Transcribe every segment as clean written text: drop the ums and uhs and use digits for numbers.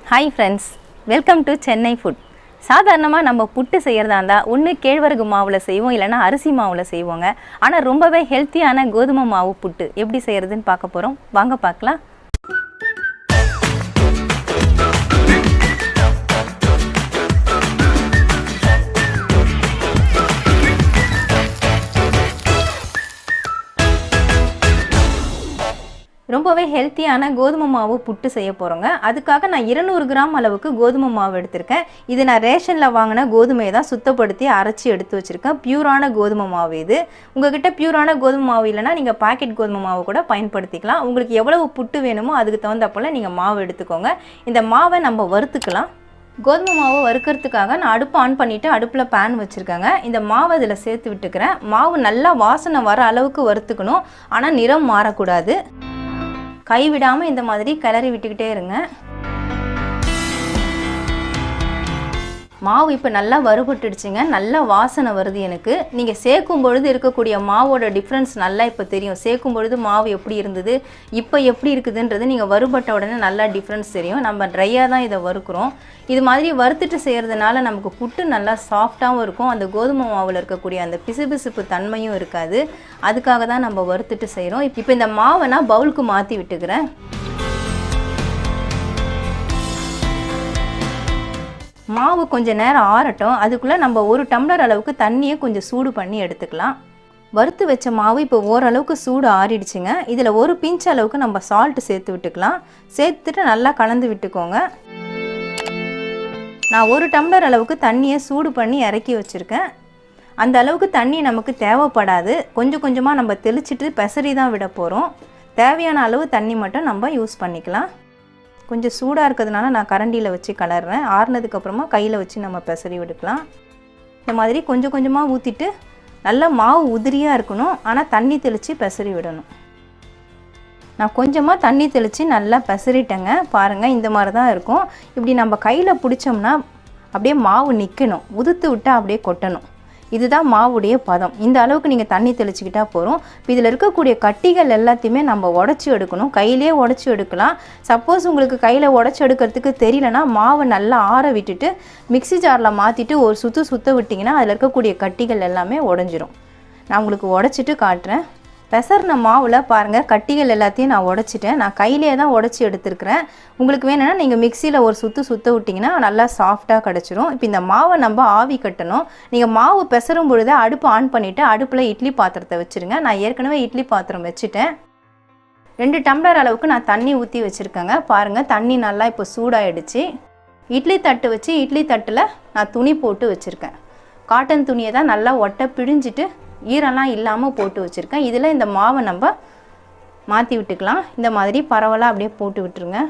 Hi friends, welcome to Chennai food. சாதாரணமாக நம்ம புட்டு செய்கிறதா இருந்தால் ஒன்று கேழ்வரகு மாவில் செய்வோம், இல்லைனா அரிசி மாவில் செய்வோங்க. ஆனால் ரொம்பவே ஹெல்த்தியான கோதுமை மாவு புட்டு எப்படி செய்கிறதுன்னு பார்க்க போகிறோம். வாங்க பார்க்கலாம். ரொம்பவே ஹெல்த்தியான கோதுமை மாவு புட்டு செய்ய போகிறோங்க. அதுக்காக நான் 200 கிராம் அளவுக்கு கோதுமை மாவு எடுத்திருக்கேன். இது நான் ரேஷனில் வாங்கின கோதுமையை தான் சுத்தப்படுத்தி அரைச்சி எடுத்து வச்சுருக்கேன். பியூரான கோதுமை மாவு இது. உங்கள்கிட்ட பியூரான கோதுமை மாவு இல்லைனா நீங்கள் பாக்கெட் கோதுமை மாவு கூட பயன்படுத்திக்கலாம். உங்களுக்கு எவ்வளவு புட்டு வேணுமோ அதுக்கு தகுந்தப்போல் நீங்கள் மாவு எடுத்துக்கோங்க. இந்த மாவை நம்ம வறுத்துக்கலாம். கோதுமை மாவு வறுக்கிறதுக்காக நான் அடுப்பு ஆன் பண்ணிவிட்டு அடுப்பில் பேன் வச்சுருக்கேங்க. இந்த மாவை இதில் சேர்த்து விட்டுக்கிறேன். மாவு நல்லா வாசனை வர அளவுக்கு வறுத்துக்கணும், ஆனால் நிறம் மாறக்கூடாது. கைவிடாமல் இந்த மாதிரி கிளறி விட்டுக்கிட்டே இருங்க. மாவு இப்போ நல்லா வறுபட்டுடுச்சுங்க. நல்லா வாசனை வருது எனக்கு. நீங்கள் சேர்க்கும் பொழுது இருக்கக்கூடிய மாவோட டிஃப்ரென்ஸ் நல்லா இப்போ தெரியும். சேர்க்கும் பொழுது மாவு எப்படி இருந்தது, இப்போ எப்படி இருக்குதுன்றது நீங்கள் வறுபட்ட உடனே நல்லா டிஃப்ரென்ஸ் தெரியும். நம்ம ட்ரையாக தான் இதை வறுக்கிறோம். இது மாதிரி வறுத்துட்டு செய்கிறதுனால நமக்கு புட்டு நல்லா சாஃப்டாகவும் இருக்கும். அந்த கோதுமை மாவில் இருக்கக்கூடிய அந்த பிசுபிசுப்பு தன்மையும் இருக்காது. அதுக்காக தான் நம்ம வறுத்துட்டு செய்கிறோம். இப்போ இந்த மாவை நான் பவுலுக்கு மாற்றி விட்டுக்கிறேன். மாவு கொஞ்சம் நேரம் ஆறட்டும். அதுக்குள்ளே நம்ம 1 டம்ளர் அளவுக்கு தண்ணியை கொஞ்சம் சூடு பண்ணி எடுத்துக்கலாம். வறுத்து வச்ச மாவு இப்போ ஓரளவுக்கு சூடு ஆறிடுச்சுங்க. இதில் 1 பிஞ்ச் அளவுக்கு நம்ம சால்ட்டு சேர்த்து விட்டுக்கலாம். சேர்த்துட்டு நல்லா கலந்து விட்டுக்கோங்க. நான் 1 டம்ளர் அளவுக்கு தண்ணியை சூடு பண்ணி இறக்கி வச்சுருக்கேன். அந்த அளவுக்கு தண்ணி நமக்கு தேவைப்படாது. கொஞ்சம் கொஞ்சமாக நம்ம தெளிச்சிட்டு பெசரி தான் விட போகிறோம். தேவையான அளவு தண்ணி மட்டும் நம்ம யூஸ் பண்ணிக்கலாம். கொஞ்சம் சூடாக இருக்கிறதுனால நான் கரண்டியில் வச்சு கலர்றேன். ஆறுனதுக்கப்புறமா கையில் வச்சு நம்ம பெசரி விடுக்கலாம். இந்த மாதிரி கொஞ்சம் கொஞ்சமாக ஊற்றிட்டு நல்லா மாவு உதிரியாக இருக்கணும், ஆனால் தண்ணி தெளித்து பெசரி விடணும். நான் கொஞ்சமாக தண்ணி தெளித்து நல்லா பெசரிட்டேங்க. பாருங்கள், இந்த மாதிரி தான் இருக்கும். இப்படி நம்ம கையில் பிடிச்சோம்னா அப்படியே மாவு நிற்கணும். உதுத்து விட்டால் அப்படியே கொட்டணும். இதுதான் மாவுடைய பதம். இந்த அளவுக்கு நீங்கள் தண்ணி தெளிச்சிக்கிட்டால் போகிறோம். இப்போ இதில் இருக்கக்கூடிய கட்டிகள் எல்லாத்தையுமே நம்ம உடச்சி எடுக்கணும். கையிலே உடச்சி எடுக்கலாம். சப்போஸ் உங்களுக்கு கையில் உடச்சி எடுக்கிறதுக்கு தெரியலனா மாவை நல்லா ஆற விட்டுட்டு மிக்ஸி ஜாரில் மாற்றிட்டு ஒரு சுற்ற விட்டிங்கன்னா அதில் இருக்கக்கூடிய கட்டிகள் எல்லாமே உடஞ்சிரும். நான் உங்களுக்கு உடச்சிட்டு காட்டுறேன். பெசர்ன மாவில் பாருங்கள், கட்டிகள் எல்லாத்தையும் நான் உடச்சிட்டேன். நான் கையிலே தான் உடச்சி எடுத்துருக்கிறேன். உங்களுக்கு வேணும்னா நீங்கள் மிக்சியில் ஒரு சுற்ற விட்டிங்கன்னா நல்லா சாஃப்டாக கிடச்சிரும். இப்போ இந்த மாவை நம்ம ஆவி கட்டணும். நீங்கள் மாவு பெசரும் பொழுது அடுப்பு ஆன் பண்ணிவிட்டு அடுப்பில் இட்லி பாத்திரத்தை வச்சுருங்க. நான் ஏற்கனவே இட்லி பாத்திரம் வச்சுட்டேன். 2 டம்ளர் அளவுக்கு நான் தண்ணி ஊற்றி வச்சுருக்கேங்க. பாருங்கள், தண்ணி நல்லா இப்போ சூடாகிடுச்சு. இட்லி தட்டு வச்சு இட்லி தட்டில் நான் துணி போட்டு வச்சுருக்கேன். காட்டன் துணியை தான் நல்லா ஒட்டை பிழிஞ்சிட்டு ஈரெல்லாம் இல்லாமல் போட்டு வச்சுருக்கேன். இதில் இந்த மாவை நம்ம மாற்றி விட்டுக்கலாம். இந்த மாதிரி பரவலாக அப்படியே போட்டு விட்டுருங்க.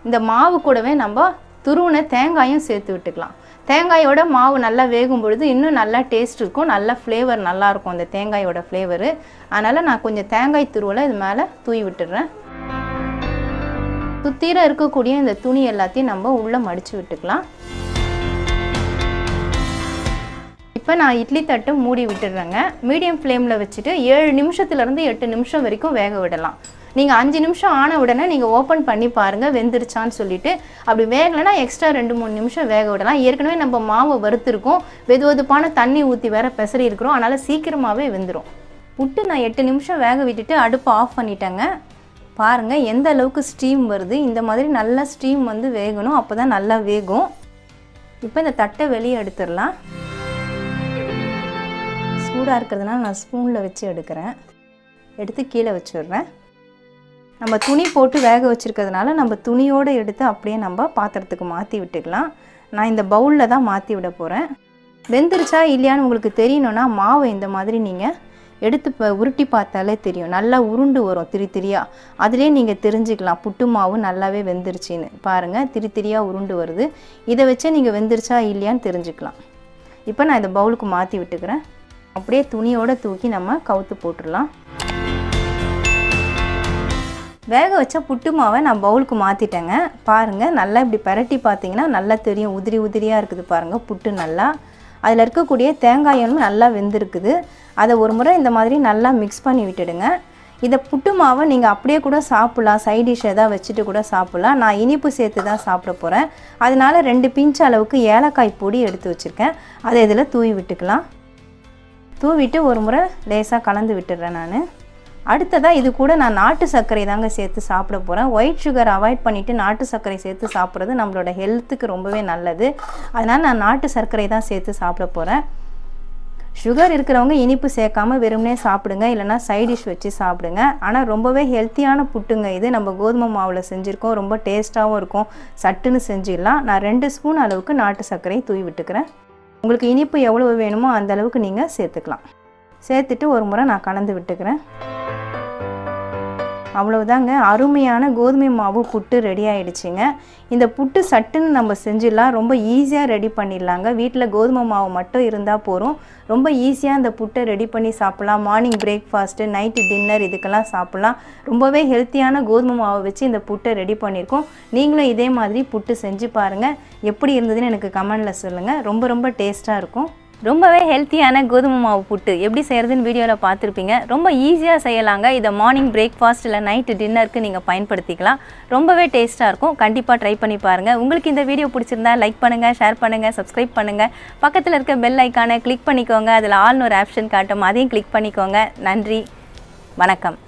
இந்த மாவு கூடவே நம்ம துருவின தேங்காயும் சேர்த்து விட்டுக்கலாம். தேங்காயோட மாவு நல்லா வேகும் பொழுது இன்னும் நல்லா டேஸ்ட் இருக்கும், நல்ல ஃப்ளேவர் நல்லாயிருக்கும் அந்த தேங்காயோட ஃப்ளேவரு. அதனால் நான் கொஞ்சம் தேங்காய் துருவலை இது மேலே தூவி விட்டுடுறேன். சுத்தீர இருக்கக்கூடிய இந்த துணி எல்லாத்தையும் நம்ம உள்ளே மடித்து விட்டுக்கலாம். இப்போ நான் இட்லி தட்டு மூடி விட்டுடுறேங்க. மீடியம் ஃப்ளேமில் வச்சுட்டு 7 நிமிஷத்துலேருந்து 8 நிமிஷம் வரைக்கும் வேக விடலாம். நீங்கள் 5 நிமிஷம் ஆன உடனே நீங்கள் ஓப்பன் பண்ணி பாருங்கள் வெந்துருச்சான்னு சொல்லிவிட்டு. அப்படி வேகலைன்னா எக்ஸ்ட்ரா 2-3 நிமிஷம் வேக விடலாம். ஏற்கனவே நம்ம மாவு வறுத்துருக்கோம், வெதுவெதுப்பான தண்ணி ஊற்றி வேறு பெசரி இருக்கிறோம். அதனால் சீக்கிரமாகவே வெந்துடும். புட்டு நான் 8 நிமிஷம் வேக விட்டுட்டு அடுப்பை ஆஃப் பண்ணிட்டேங்க. பாருங்கள் எந்த அளவுக்கு ஸ்டீம் வருது. இந்த மாதிரி நல்லா ஸ்டீம் வந்து வேகணும், அப்போ தான் நல்லா வேகும். இப்போ இந்த தட்டை வெளியே எடுத்துடலாம். சூடாக இருக்கிறதுனால நான் ஸ்பூனில் வச்சு எடுக்கிறேன். எடுத்து கீழே வச்சுடுறேன். நம்ம துணி போட்டு வேக வச்சுருக்கிறதுனால நம்ம துணியோடு எடுத்து அப்படியே நம்ம பாத்திரத்துக்கு மாற்றி விட்டுக்கலாம். நான் இந்த பவுலில் தான் மாற்றி விட போகிறேன். வெந்துருச்சா இல்லையான்னு உங்களுக்கு தெரியணுன்னா மாவை இந்த மாதிரி நீங்கள் எடுத்து உருட்டி பார்த்தாலே தெரியும். நல்லா உருண்டு வரும் திரியாக. அதுலேயே நீங்கள் தெரிஞ்சுக்கலாம் புட்டு மாவு நல்லாவே வெந்துருச்சின்னு. பாருங்கள், திரியாக உருண்டு வருது. இதை வச்சே நீங்கள் வெந்துருச்சா இல்லையான்னு தெரிஞ்சுக்கலாம். இப்போ நான் இந்த பவுலுக்கு மாற்றி விட்டுக்கிறேன். அப்படியே துணியோடு தூக்கி நம்ம கவுத்து போட்டுடலாம். வேக வச்ச புட்டு மாவை நான் பவுலுக்கு மாற்றிட்டேங்க. பாருங்கள், நல்லா இப்படி பரட்டி பார்த்தீங்கன்னா நல்லா தெரியும். உதிரியாக இருக்குது பாருங்கள் புட்டு நல்லா. அதில் இருக்கக்கூடிய தேங்காயும் நல்லா வெந்திருக்குது. அதை ஒரு முறை இந்த மாதிரி நல்லா மிக்ஸ் பண்ணி விட்டுடுங்க. இதை புட்டு மாவை நீங்கள் அப்படியே கூட சாப்பிட்லாம், சைட் டிஷ் எதாவது வச்சுட்டு கூட சாப்பிட்லாம். நான் இனிப்பு சேர்த்து தான் சாப்பிட போகிறேன். அதனால் 2 பிஞ்ச் அளவுக்கு ஏலக்காய் பொடி எடுத்து வச்சுருக்கேன். அதை இதில் தூவி விட்டுக்கலாம். தூவிட்டு ஒரு முறை லேசாக கலந்து விட்டுடுறேன் நான். அடுத்ததாக இது கூட நான் நாட்டு சர்க்கரை தாங்க சேர்த்து சாப்பிட போகிறேன். ஒயிட் சுகர் அவாய்ட் பண்ணிவிட்டு நாட்டு சர்க்கரை சேர்த்து சாப்பிட்றது நம்மளோட ஹெல்த்துக்கு ரொம்பவே நல்லது. அதனால் நான் நாட்டு சர்க்கரை தான் சேர்த்து சாப்பிட போகிறேன். சுகர் இருக்கிறவங்க இனிப்பு சேர்க்காமல் வெறுமனே சாப்பிடுங்க, இல்லைனா சைட் டிஷ் வச்சு சாப்பிடுங்க. ஆனால் ரொம்பவே ஹெல்த்தியான புட்டுங்க இது. நம்ம கோதுமை மாவில் செஞ்சுருக்கோம், ரொம்ப டேஸ்ட்டாகவும் இருக்கும். சட்டுன்னு செஞ்சிடலாம். நான் 2 ஸ்பூன் அளவுக்கு நாட்டு சர்க்கரையை தூவி விட்டுக்கிறேன். உங்களுக்கு இனிப்பு எவ்வளவு வேணுமோ அந்த அளவுக்கு நீங்கள் சேர்த்துக்கலாம். சேர்த்துட்டு ஒரு முறை நான் கலந்து விட்டுக்கிறேன். அவ்வளவுதாங்க, அருமையான கோதுமை மாவு புட்டு ரெடி ஆகிடுச்சிங்க. இந்த புட்டு சட்டுன்னு நம்ம செஞ்சிடலாம், ரொம்ப ஈஸியாக ரெடி பண்ணிடலாங்க. வீட்டில் கோதுமை மாவு மட்டும் இருந்தால் போதும். ரொம்ப ஈஸியாக இந்த புட்டை ரெடி பண்ணி சாப்பிட்லாம். மார்னிங் பிரேக்ஃபாஸ்ட்டு, நைட்டு டின்னர் இதுக்கெல்லாம் சாப்பிட்லாம். ரொம்பவே ஹெல்த்தியான கோதுமை மாவை வச்சு இந்த புட்டை ரெடி பண்ணியிருக்கோம். நீங்களும் இதே மாதிரி புட்டு செஞ்சு பாருங்கள். எப்படி இருந்ததுன்னு எனக்கு கமெண்டில் சொல்லுங்கள். ரொம்ப டேஸ்ட்டாக இருக்கும். ரொம்பவே ஹெல்த்தியான கோதுமை மாவு புட்டு எப்படி செய்கிறதுன்னு வீடியோவில் பார்த்துருப்பீங்க. ரொம்ப ஈஸியாக செய்யலாங்க. இதை மார்னிங் பிரேக்ஃபாஸ்ட் இல்லை நைட்டு டின்னருக்கு நீங்கள் பயன்படுத்திக்கலாம். ரொம்பவே டேஸ்ட்டாக இருக்கும். கண்டிப்பாக ட்ரை பண்ணி பாருங்கள். உங்களுக்கு இந்த வீடியோ பிடிச்சிருந்தா லைக் பண்ணுங்கள், ஷேர் பண்ணுங்கள், சப்ஸ்கிரைப் பண்ணுங்கள். பக்கத்தில் இருக்க பெல் ஐக்கானை கிளிக் பண்ணிக்கோங்க. அதில் ஆல்னு ஒரு ஆப்ஷன் காட்டும், அதையும் கிளிக் பண்ணிக்கோங்க. நன்றி, வணக்கம்.